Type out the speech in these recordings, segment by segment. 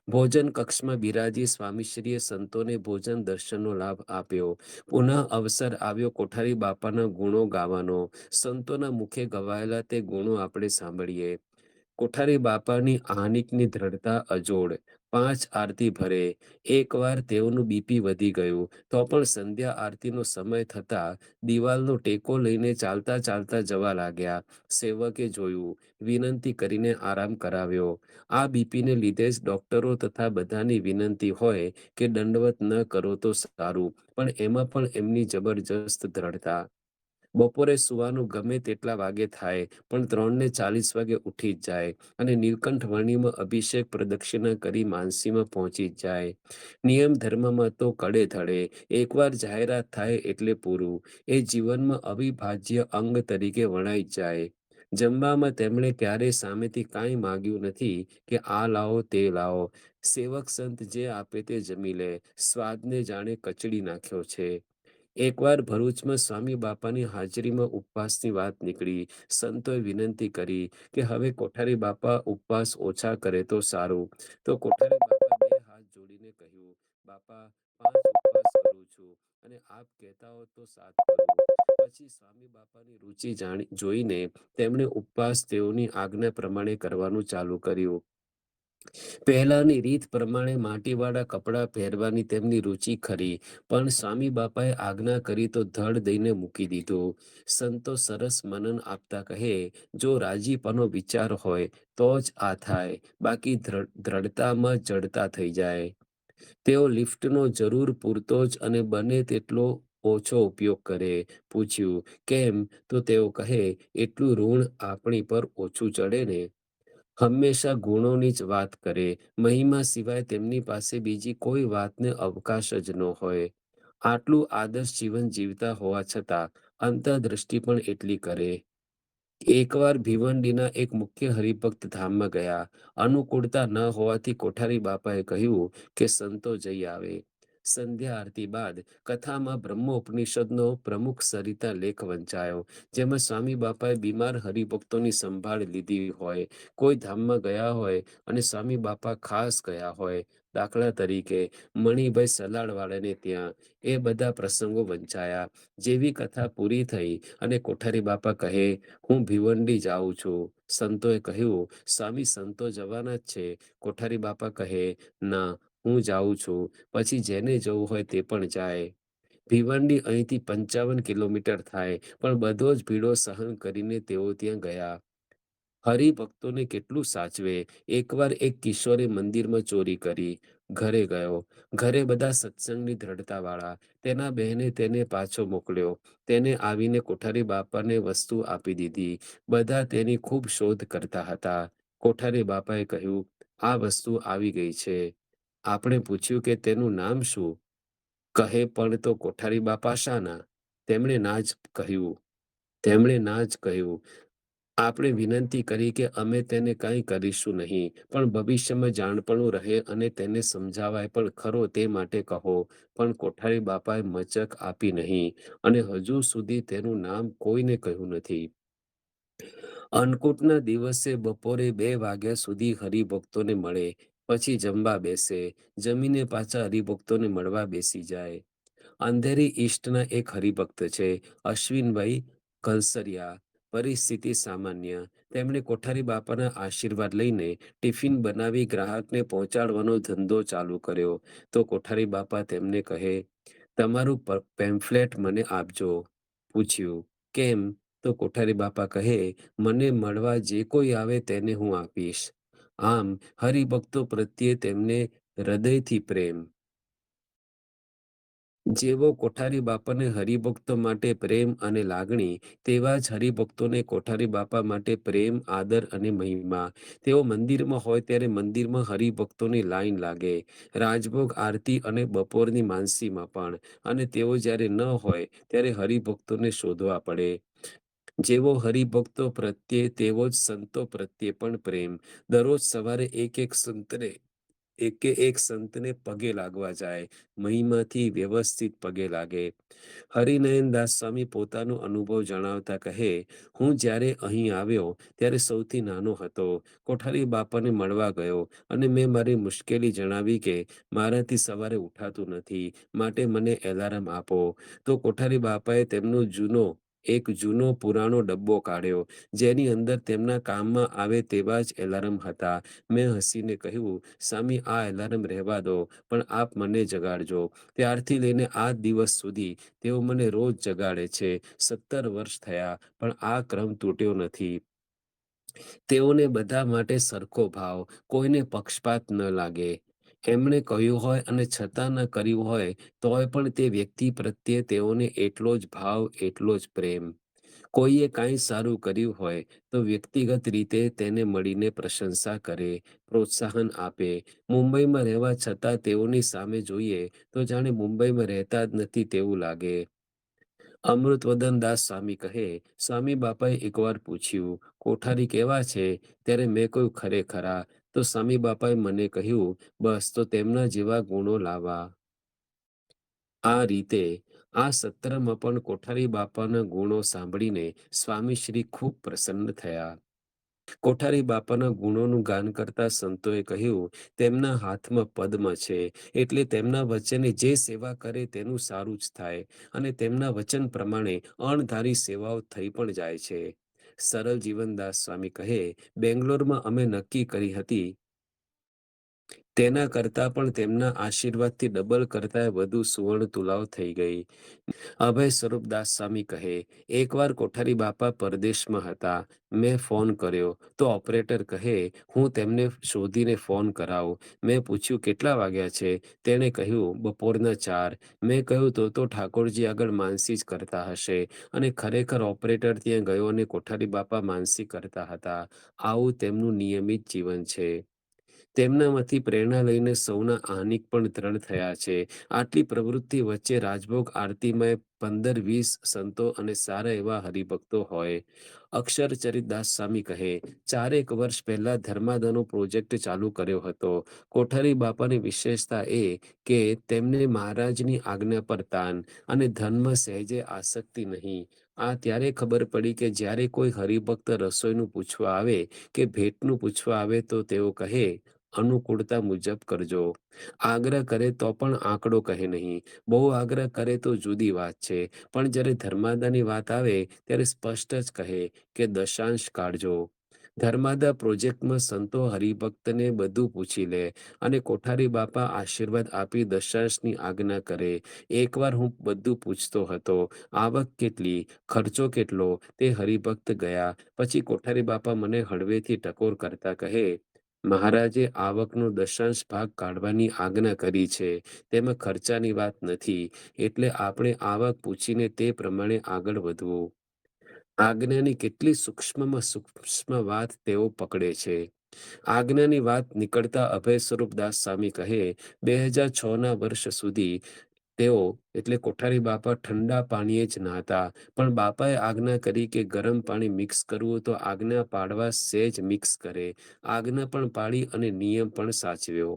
ભોજન કક્ષમાં બિરાજી સ્વામીશ્રીએ સંતોને ભોજન દર્શનનો લાભ આપ્યો. પુનઃ અવસર આવ્યો કોઠારી બાપાના ગુણો ગાવાનો. સંતોના મુખે ગવાયેલા તે ગુણો આપણે સાંભળીએ. કોઠારી બાપાની આહનિકની દ્રઢતા અજોડ. 5 આરતી ભરે. એકવાર તેઓનું બીપી વધી ગયું, તો પણ સંધ્યા આરતીનો સમય થતા દિવાલનો ટેકો લઈને ચાલતા ચાલતા જવા લાગ્યા. સેવકે જોયું, વિનંતી કરીને આરામ કરાવ્યો. આ બીપીને લીધે જ ડોક્ટરો તથા બધાની વિનંતી હોય કે દંડવત ન કરો તો સારું, પણ એમાં પણ એમની જબરજસ્ત દ્રઢતા. બપોરે સુવાનું ગમે તેટલા વાગે થાય, પણ 3:40 વાગે ઉઠી જ જાય અને નીલકંઠ વર્ણીમાં અભિષેક પ્રદક્ષિણા કરી માનસીમાં પહોંચી જ જાય. નિયમ ધર્મમાં તો કડે ધડે. એકવાર જાહેરાત થાય એટલે પૂરું. એ જીવનમાં અવિભાજ્ય અંગ તરીકે વણાઈ જ જાય. જમવામાં તેમણે ક્યારેય સામેથી કાંઈ માગ્યું નથી કે આ લાવો તે લાવો. સેવક સંત જે આપે તે જમી લે. સ્વાદને જાણે કચડી નાખ્યો છે. એકવાર ભરૂચમાં સ્વામી બાપાની હાજરીમાં ઉપવાસની વાત નીકળી. સંતોએ વિનંતી કરી કે હવે કોઠારી બાપા ઉપવાસ ઓછા કરે તો સારું. તો કોઠારી બાપા 2 હાથ જોડીને કહ્યું, બાપા 5 ઉપવાસ કરું છું અને આપ કહેતા હો તો 7 કરું. પછી સ્વામી બાપાની રુચિ જોઈને તેમણે ઉપવાસ તેઓની આજ્ઞા પ્રમાણે કરવાનું ચાલુ કર્યું. પહેલાની રીત પ્રમાણે માટીવાળા કપડાં પહેરવાની તેમની રુચિ ખરી, પણ સ્વામી બાપાએ આજ્ઞા કરી તો ધડ દઈને મૂકી દીધું. સંતો સરસ મનન આપતા કહે, જો રાજીપાનો વિચાર હોય તો જ આ થાય, બાકી દ્રઢતામાં જડતા થઈ જાય. તેઓ લિફ્ટનો જરૂર પૂરતો જ અને બને તેટલો ઓછો ઉપયોગ કરે. પૂછ્યું, કેમ? તો તેઓ કહે, એટલું ઋણ આપણી પર ઓછું ચડે ને. હંમેશા ગુણોની જ વાત કરે. મહિમા સિવાય તેમની પાસે બીજી કોઈ વાતને અવકાશ જ ન હોય. આટલું આદર્શ જીવન જીવતા હોવા છતાં અંતર્દૃષ્ટિ પણ એટલી કરે. એકવાર ભિવંડીના એક મુખ્ય હરિભક્ત ધામમાં ગયા. અનુકૂળતા ન હોવાથી કોઠારી બાપાએ કહ્યું કે સંતો જઈ આવે. સંધ્યા આરતી બાદ કથામાં બ્રહ્મોપનિષદનો પ્રમુખ સરિતા લેખ વંચાયો, જેમાં સ્વામી બાપાએ બીમાર હરિભક્તોની સંભાળ લીધી હોય. કોઈ ધામમાં ગયા હોય અને સ્વામી બાપા ખાસ ગયા હોય, દાખલા તરીકે મણિભાઈ સલાડવાળાને ત્યાં, એ બધા પ્રસંગો વંચાયા. જેવી કથા પૂરી થઈ અને કોઠારી બાપા કહે, હું ભિવંડી જાઉં છું. સંતોએ કહ્યું, સ્વામી સંતો જવાના જ છે. કોઠારી બાપા કહે, ના, હું જાઉં છું. પછી જેને જવું હોય તે પણ જાય. ભિવંડી અહીંથી 55 કિલોમીટર થાય, પણ બધો જ ભીડો સહન કરીને તેઓ ત્યાં ગયા. હરિભક્તોને કેટલું સાચવે. એકવાર એક કિશોરે મંદિરમાં ચોરી કરી. ઘરે ગયો. ઘરે બધા સત્સંગની દ્રઢતાવાળા. તેના બહેને તેને પાછો મોકલ્યો. તેને આવીને કોઠારી બાપાને વસ્તુ આપી દીધી. બધા તેની ખૂબ શોધ કરતા હતા. કોઠારી બાપાએ કહ્યું, આ વસ્તુ આવી ગઈ છે. આપણે પૂછ્યું કે તેનું નામ શું? કહે, પણ તો કોઠારી બાપા શાના? તેમણે ના જ કહ્યું. આપણે વિનંતી કરી કે અમે તેને કંઈ કરીશું નહીં, પણ ભવિષ્યમાં જાણપણું રહે અને તેને સમજાવાય પણ ખરો તે માટે કહો. પણ કોઠારી બાપાએ મચક આપી નહીં અને હજુ સુધી તેનું નામ કોઈને કહ્યું નથી. અન્નકૂટના દિવસે બપોરે 2 વાગ્યા સુધી હરિભક્તોને મળે, પછી જમવા બેસે. જમીને પાછા હરિભક્તોને મળવા બેસી જાય. અંધેરી ઈષ્ટના એક હરિભક્ત છે, અશ્વિનભાઈ કલસરિયા. પરિસ્થિતિ સામાન્ય. તેમણે કોઠારી બાપાના આશીર્વાદ લઈને ટિફિન બનાવી ગ્રાહકને પહોંચાડવાનો ધંધો ચાલુ કર્યો. તો કોઠારી બાપા તેમને કહે, તમારું પેમ્ફલેટ મને આપજો. પૂછ્યું, કેમ? તો કોઠારી બાપા કહે, મને મળવા જે કોઈ આવે તેને હું આપીશ. આમ હરિભક્તો પ્રત્યે તેમને હૃદયથી પ્રેમ. જેવો કોઠારી બાપાને હરિભક્તો માટે પ્રેમ અને લાગણી, તેવા જ હરિભક્તોને કોઠારી બાપા માટે પ્રેમ, આદર અને મહિમા. તેઓ મંદિરમાં હોય ત્યારે મંદિરમાં હરિભક્તોની લાઈન લાગે, રાજભોગ આરતી અને બપોરની માનસીમાં પણ. અને તેઓ જ્યારે ન હોય ત્યારે હરિભક્તોને શોધવા પડે. જેવો હરિભક્તો પ્રત્યે તેવો જ સંતો પ્રત્યે પણ પ્રેમ. દરરોજ સવારે એક સંતને એક સંતને પગે લાગવા જાય, મહિમાથી વ્યવસ્થિત પગે લાગે. હરિનયનદાસ સ્વામી પોતાનો અનુભવ જણાવતા કહે, હું જ્યારે અહીં આવ્યો ત્યારે સૌથી નાનો હતો. કોઠારી બાપાને મળવા ગયો અને મેં મારી મુશ્કેલી જણાવી કે મારાથી સવારે ઉઠાતું નથી, માટે મને એલાર્મ આપો. તો કોઠારી બાપાએ તેમનો એક જૂનો પુરાણો ડબ્બો કાઢ્યો, જેની અંદર તેમના કામમાં આવે તેવા જ એલાર્મ હતા. મેં હસીને કહ્યું, સ્વામી, આ એલાર્મ રહેવા દો, પણ આપ મને જગાડજો. ત્યારથી લઈને આ દિવસ સુધી તેઓ મને રોજ જગાડે છે. 17 વર્ષ થયા, પણ આ ક્રમ તૂટ્યો નથી. તેઓને બધા માટે સરખો ભાવ, કોઈને પક્ષપાત ન લાગે. એમણે કહ્યું હોય અને છતાં ન કર્યું હોય તોય પણ તે વ્યક્તિ પ્રત્યે તેઓને એટલો જ ભાવ, એટલો જ પ્રેમ. કોઈએ કાંઈ સારું કર્યું હોય તો વ્યક્તિગત રીતે તેને મળીને પ્રશંસા કરે, પ્રોત્સાહન આપે. મુંબઈમાં રહેવા છતાં તેઓની સામે જોઈએ તો જાણે મુંબઈમાં રહેતા જ નથી તેવું લાગે. અમૃતવદન દાસ સ્વામી કહે, સ્વામી બાપાએ એકવાર પૂછ્યું, કોઠારી કેવા છે? ત્યારે મેં કહ્યું, ખરેખરા. તો સ્વામી બાપાએ મને કહ્યું, બસ તો તેમના જેવા ગુણો લાવવા. આ રીતે આ સત્રમાં પણ કોઠારી બાપાના ગુણો સાંભળીને સ્વામીશ્રી ખૂબ પ્રસન્ન થયા. કોઠારી બાપાના ગુણોનું ગાન કરતા સંતોએ કહ્યું, તેમના હાથમાં પદ્મ છે, એટલે તેમના વચને જે સેવા કરે તેનું સારું જ થાય, અને તેમના વચન પ્રમાણે અણધારી સેવાઓ થઈ પણ જાય છે. સરળ જીવનદાસ સ્વામી કહે, બેંગ્લોરમાં અમે નક્કી કરી હતી તેના કરતાં પણ તેમના આશીર્વાદથી ડબલ કરતાંય વધુ સુવર્ણ તુલાઓ થઈ ગઈ. અભય સ્વરૂપદાસ સ્વામી કહે, એકવાર કોઠારી બાપા પરદેશમાં હતા. મેં ફોન કર્યો તો ઓપરેટર કહે, હું તેમને શોધીને ફોન કરાવું. મેં પૂછ્યું, કેટલા વાગ્યા છે? તેણે કહ્યું, બપોરના 4. મેં કહ્યું, તો ઠાકોરજી આગળ માનસી જ કરતા હશે. અને ખરેખર ઓપરેટર ત્યાં ગયો અને કોઠારી બાપા માનસી કરતા હતા. આવું તેમનું નિયમિત જીવન છે. તેમનામાંથી પ્રેરણા લઈને સૌના આહ્નિક પણ દ્રઢ થયા છે. આટલી પ્રવૃત્તિ વચ્ચે રાજભોગ આરતીમાં 15-20 સંતો અને સારા એવા હરિભક્તો હોય. અક્ષરચરિતદાસ સ્વામી કહે, 4 વર્ષ પહેલા ધર્માદાનો પ્રોજેક્ટ ચાલુ કર્યો હતો. કોઠારી બાપાની વિશેષતા એ કે તેમને મહારાજની આજ્ઞા પર તાન અને ધનમાં સહેજે આસક્તિ નહીં. આ ત્યારે ખબર પડી કે જ્યારે કોઈ હરિભક્ત રસોઈનું પૂછવા આવે કે ભેટનું પૂછવા આવે તો તેઓ કહે, અનુકૂળતા મુજબ કરજો. આગ્રહ કરે તો પણ આંકડો કહે નહીં. બહુ આગ્રહ કરે તો જુદી વાત છે, પણ જ્યારે ધર્માદાની વાત આવે ત્યારે સ્પષ્ટ જ કહે કે દશાંશ કાઢજો. ધર્માદા પ્રોજેક્ટમાં સંતો હરિભક્તને બધું પૂછી લે અને કોઠારી બાપા આશીર્વાદ આપી દશાંશની આજ્ઞા કરે. એકવાર હું બધું પૂછતો હતો, આવક કેટલી, ખર્ચો કેટલો, તે હરિભક્ત ગયા પછી કોઠારી બાપા મને હળવેથી ટકોર કરતા કહે, મહારાજે આવકનો દશાંશ ભાગ કાઢવાની આજ્ઞા કરી છે, તેમાં ખર્ચાની વાત નથી, એટલે આપણે આવક પૂછીને તે પ્રમાણે આગળ વધવું. આજ્ઞાની કેટલી સૂક્ષ્મમાં સૂક્ષ્મ વાત તેઓ પકડે છે. આજ્ઞાની વાત નીકળતા અભય સ્વરૂપદાસ સ્વામી કહે, 2006ના વર્ષ સુધી તેઓ એટલે કોઠારી બાપા ઠંડા પાણીએ જ નહાતા, પણ બાપાએ આજ્ઞા કરી કે ગરમ પાણી મિક્સ કરવું તો આજ્ઞા પાડવા સહેજ મિક્સ કરે. આજ્ઞા પણ પાડી અને નિયમ પણ સાચવ્યો.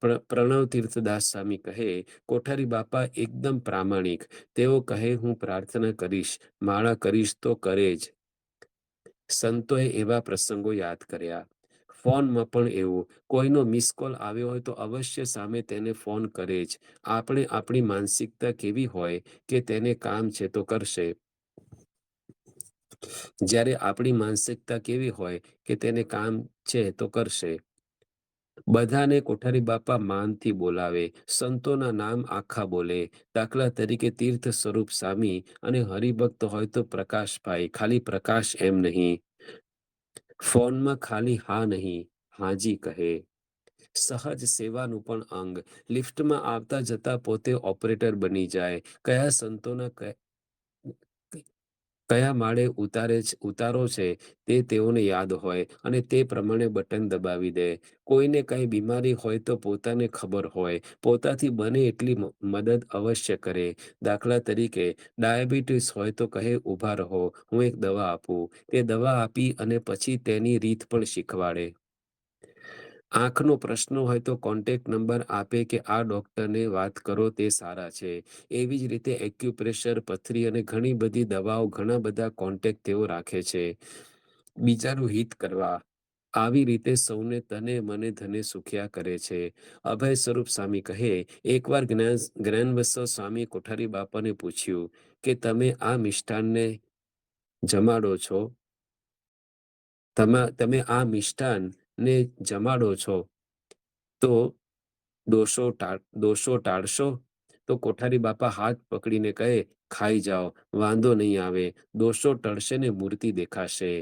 પ્રણવ તીર્થદાસ સ્વામી કહે, કોઠારી બાપા એકદમ પ્રામાણિક. તેઓ કહે, હું પ્રાર્થના કરીશ, માળા કરીશ તો કરે જ. સંતોએ એવા પ્રસંગો યાદ કર્યા. ફોનમાં પણ એવું, કોઈનો મિસ કોલ આવ્યો હોય તો અવશ્ય સામે તેને ફોન કરે જ. આપણે આપણી માનસિકતા કેવી હોય કે તેને કામ છે તો કરશે, જ્યારે આપણી માનસિકતા કેવી હોય કે તેને કામ છે તો કરશે. બધાને કોઠારી બાપા માનથી બોલાવે, સંતોના નામ આખા બોલે. દાખલા તરીકે તીર્થ સ્વરૂપ સ્વામી અને હરિભક્ત હોય તો પ્રકાશભાઈ, ખાલી પ્રકાશ એમ નહીં. ફોનમાં ખાલી હા નહીં, હાજી કહે. સહજ સેવાનું પણ અંગ. લિફ્ટમાં આવતા જતા પોતે ઓપરેટર બની જાય. કયા સંતોના કયા માળે ઉતારો છે તે તેઓને યાદ હોય અને તે પ્રમાણે બટન દબાવી દે. કોઈને કઈ બીમારી હોય તો પોતાને ખબર હોય, પોતાથી બને એટલી મદદ અવશ્ય કરે. દાખલા તરીકે ડાયાબિટીસ હોય તો કહે, ઊભા રહો, હું એક દવા આપું. તે દવા આપી અને પછી તેની રીત પણ શીખવાડે. આંખનો પ્રશ્ન હોય તો કોન્ટેક્ટ નંબર આપે કે આ ડોક્ટરને વાત કરો, તે સારા છે. એવી જ રીતે એક્યુપ્રેશર, પથરી અને ઘણી બધી દવાઓ, ઘણા બધા કોન્ટેક્ટ તેઓ રાખે છે. બીજાનું હિત કરવા. આવી રીતે સૌને તને મને ધને સુખ્યા કરે છે. અભય સ્વરૂપ સ્વામી કહે, એકવાર જ્ઞાનવત્સલ સ્વામી કોઠારી બાપાને પૂછ્યું કે તમે આ મિષ્ટાનને જમાડો છો, તમે આ મિષ્ટાનને જમાડો છો તો દોષો ટાળશો? તો કોઠારી બાપા હાથ પકડીને કહે, ખાઈ જાઓ, વાંધો નહીં આવે, દોષો ટળશે ને મૂર્તિ દેખાશે.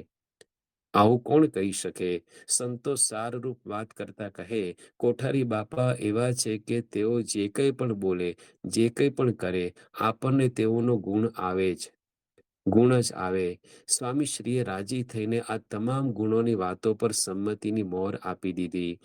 આવું કોણ કહી શકે? સંતો સારરૂપ વાત કરતા કહે, કોઠારી બાપા એવા છે કે તેઓ જે કંઈ પણ બોલે, જે કંઈ પણ કરે, આપણને તેઓનો ગુણ જ આવે. સ્વામીશ્રીએ રાજી થઈને આ તમામ ગુણોની વાતો પર સંમતિની મોહર આપી દીધી.